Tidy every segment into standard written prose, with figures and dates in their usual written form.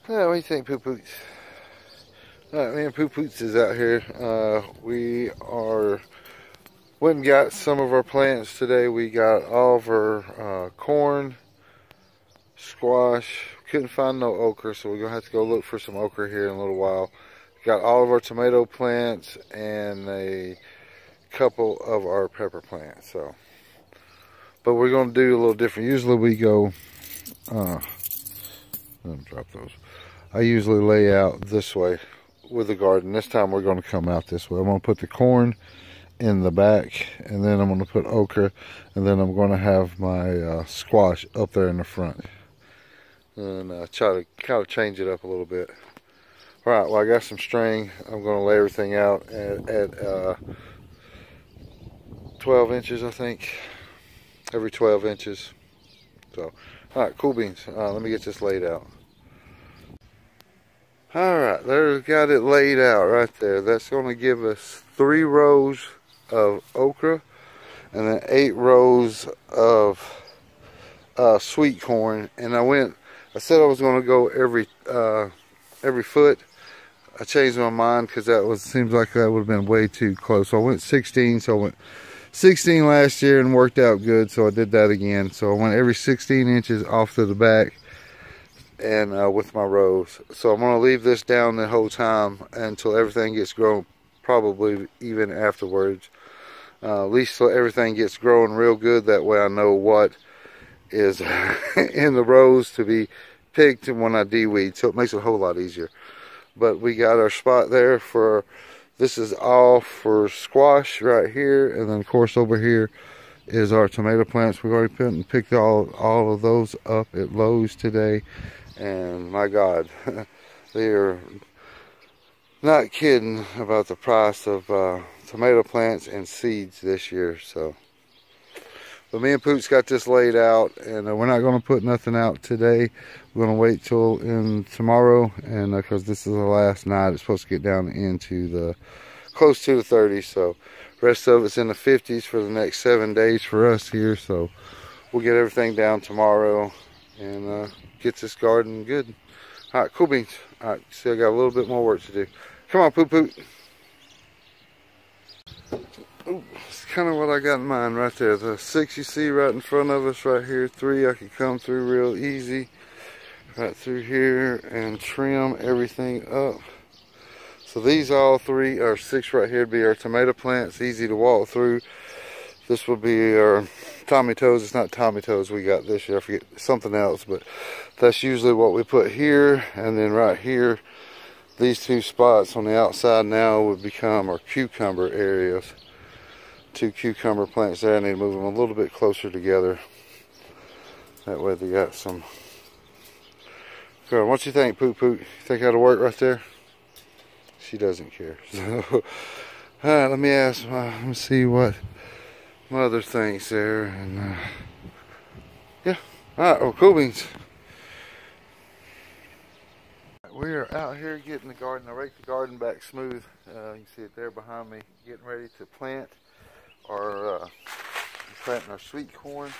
What do you think, Poo Poots? Me and Poo Poots is out here. We went and got some of our plants today. We got all of our corn, squash. Couldn't find no okra, so we're gonna have to go look for some okra here in a little while. Got all of our tomato plants and a couple of our pepper plants. But we're gonna do a little different. Usually we go. Let me drop those. I usually lay out this way with the garden. This time we're going to come out this way. I'm going to put the corn in the back, and then I'm going to put okra, and then I'm going to have my squash up there in the front. And try to kind of change it up a little bit. All right, well, I got some string. I'm going to lay everything out at 12 inches, I think. Every 12 inches. So, all right, cool beans. Let me get this laid out. Alright, there, got it laid out right there. That's going to give us 3 rows of okra and then 8 rows of sweet corn. And I said I was going to go every foot. I changed my mind because seems like that would have been way too close. So I went 16, so I went 16 last year and worked out good, so I did that again. So I went every 16 inches off to the back and with my rows. So I'm going to leave this down the whole time until everything gets grown, probably even afterwards. At least so everything gets growing real good. That way I know what is in the rows to be picked when I de-weed, so it makes it a whole lot easier. But we got our spot there for, this is all for squash right here, and then of course over here is our tomato plants. We've already picked all of those up at Lowe's today. And my God, they are not kidding about the price of tomato plants and seeds this year. So, but me and Poots got this laid out, and we're not going to put nothing out today. We're going to wait till tomorrow, and because this is the last night, it's supposed to get down into the close to the 30s. So, rest of it's in the 50s for the next 7 days for us here. So, we'll get everything down tomorrow and get this garden good. All right, cool beans. All right, still got a little bit more work to do. Come on, Poo Poo. Ooh, it's kind of what I got in mind right there. The 6 you see right in front of us right here. 3 I could come through real easy. Right through here and trim everything up. So these all 3 or 6 right here would be our tomato plants. Easy to walk through. This will be our Tommy Toes. It's not Tommy Toes we got this year. I forget something else, but that's usually what we put here. And then right here, these 2 spots on the outside now would become our cucumber areas. 2 cucumber plants there. I need to move them a little bit closer together. That way they got some. Girl, what you think, Poo Poo? You think that'll work right there? She doesn't care. So, all right, let me see what Mother thinks there, and yeah. Alright, well, cool beans. We are out here getting the garden. I raked the garden back smooth. You can see it there behind me, getting ready to plant our planting our sweet corn.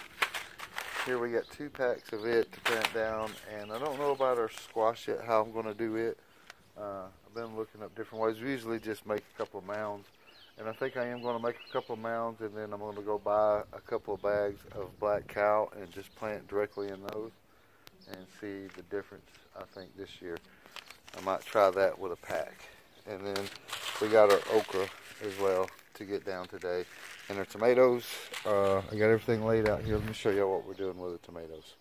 Here we got 2 packs of it to plant down, and I don't know about our squash yet, how I'm going to do it. I've been looking up different ways. We usually just make a couple of mounds. And I think I am going to make a couple of mounds, and then I'm going to go buy a couple of bags of black cow and just plant directly in those and see the difference. I think this year I might try that with a pack. And then we got our okra as well to get down today. And our tomatoes, I got everything laid out here. Let me show you what we're doing with the tomatoes.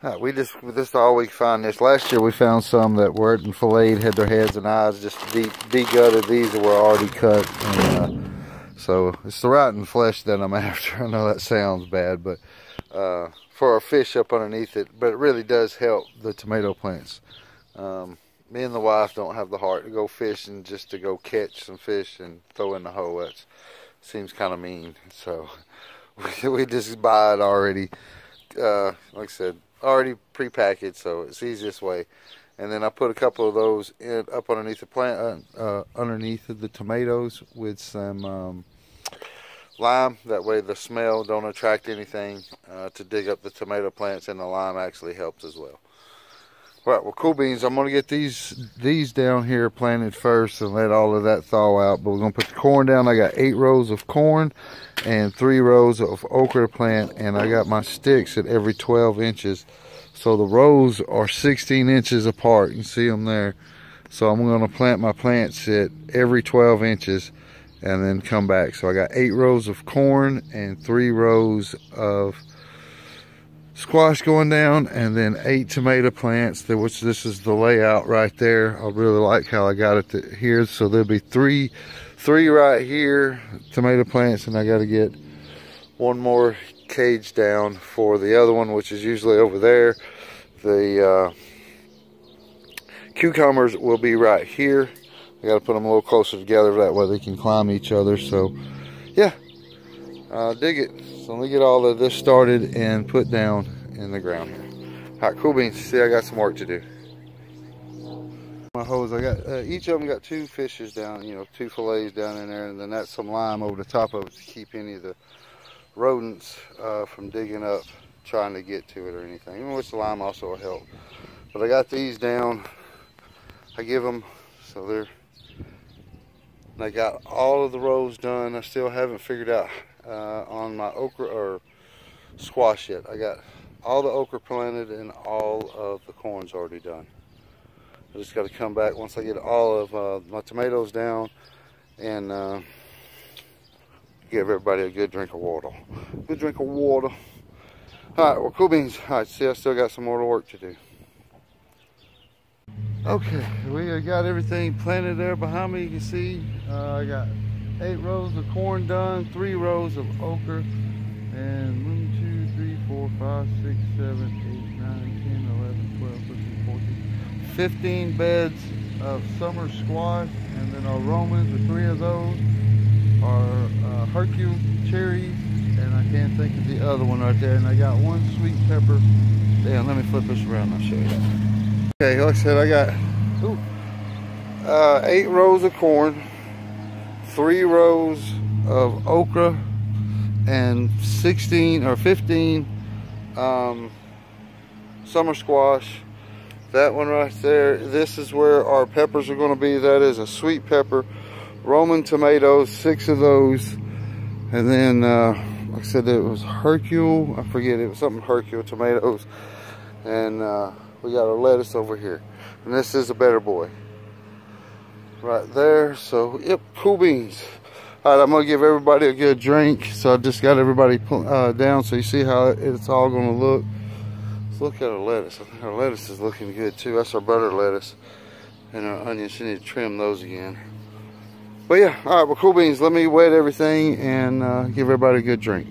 This is all we find this. Last year we found some that weren't filleted, had their heads and eyes just de-gutted. These were already cut. And, so it's the rotten flesh that I'm after. I know that sounds bad, but for our fish up underneath it. But it really does help the tomato plants. Me and the wife don't have the heart to go fishing just to go catch some fish and throw in the hole. That seems kind of mean. So we just buy it already, like I said, already pre-packaged, so it's the easiest way. And then I put a couple of those up underneath the plant, underneath of the tomatoes with some lime. That way the smell don't attract anything to dig up the tomato plants, and the lime actually helps as well. Right, well, cool beans, I'm going to get these down here planted first and let all of that thaw out. But we're going to put the corn down. I got 8 rows of corn and 3 rows of okra plant. And I got my sticks at every 12 inches. So the rows are 16 inches apart. You can see them there. So I'm going to plant my plants at every 12 inches and then come back. So I got 8 rows of corn and 3 rows of squash going down, and then 8 tomato plants, which this is the layout right there. I really like how I got it here. So there'll be three right here, tomato plants, and I got to get one more cage down for the other one, which is usually over there. The cucumbers will be right here. I got to put them a little closer together, that way they can climb each other. So yeah, dig it. So let me get all of this started and put down in the ground here. All right, cool beans. See, I got some work to do. My hose, I got each of them got 2 fishes down, 2 fillets down in there, and then that's some lime over the top of it to keep any of the rodents from digging up, trying to get to it or anything. Which the lime also will help. But I got these down. I give them, so I got all of the rows done. I still haven't figured out on my okra or squash yet. I got all the okra planted and all of the corn's already done. I just got to come back once I get all of my tomatoes down and give everybody a good drink of water. Good drink of water. All right, well, cool beans. All right, see, I still got some more work to do. Okay, we got everything planted there behind me. You can see I got 8 rows of corn done, 3 rows of okra, and 1, 2, 3, 4, 5, 6, 7, 8, 9, 10, 11, 12, 13, 14, 15 beds of summer squash, and then our Romans, the 3 of those are Hercule cherries, and I can't think of the other one right there. And I got 1 sweet pepper. Damn, let me flip this around and I'll show you that. Okay, like I said, I got 8 rows of corn, 3 rows of okra, and 16 or 15 summer squash. That one right there, this is where our peppers are going to be. That is a sweet pepper. Roman tomatoes, 6 of those. And then, like I said, it was Hercule. I forget, it was something Hercule tomatoes. And we got our lettuce over here. And this is a better boy right there. So, yep, cool beans. All right, I'm going to give everybody a good drink. So I just got everybody down so you see how it's all going to look. Let's look at our lettuce. I think our lettuce is looking good too. That's our butter lettuce. And our onions, you need to trim those again. But yeah, all right, well, cool beans. Let me wet everything and give everybody a good drink.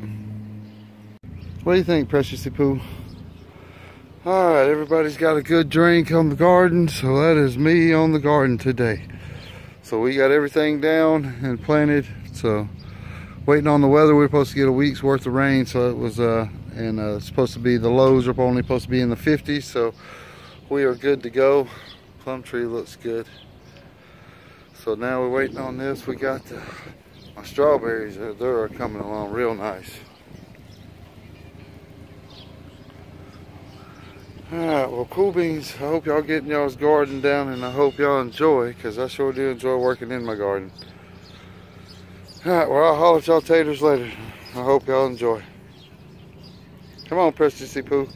What do you think, Precious Pooh? All right, everybody's got a good drink on the garden. So that is me on the garden today. So we got everything down and planted. So waiting on the weather. We're supposed to get a week's worth of rain. So it was, it's supposed to be, the lows are only supposed to be in the 50s. So we are good to go. Plum tree looks good. So now we're waiting on this. We got my strawberries. They're coming along real nice. Alright, well, cool beans. I hope y'all getting y'all's garden down, and I hope y'all enjoy, because I sure do enjoy working in my garden. Alright, well, I'll holler at y'all taters later. I hope y'all enjoy. Come on, Precious Pooh.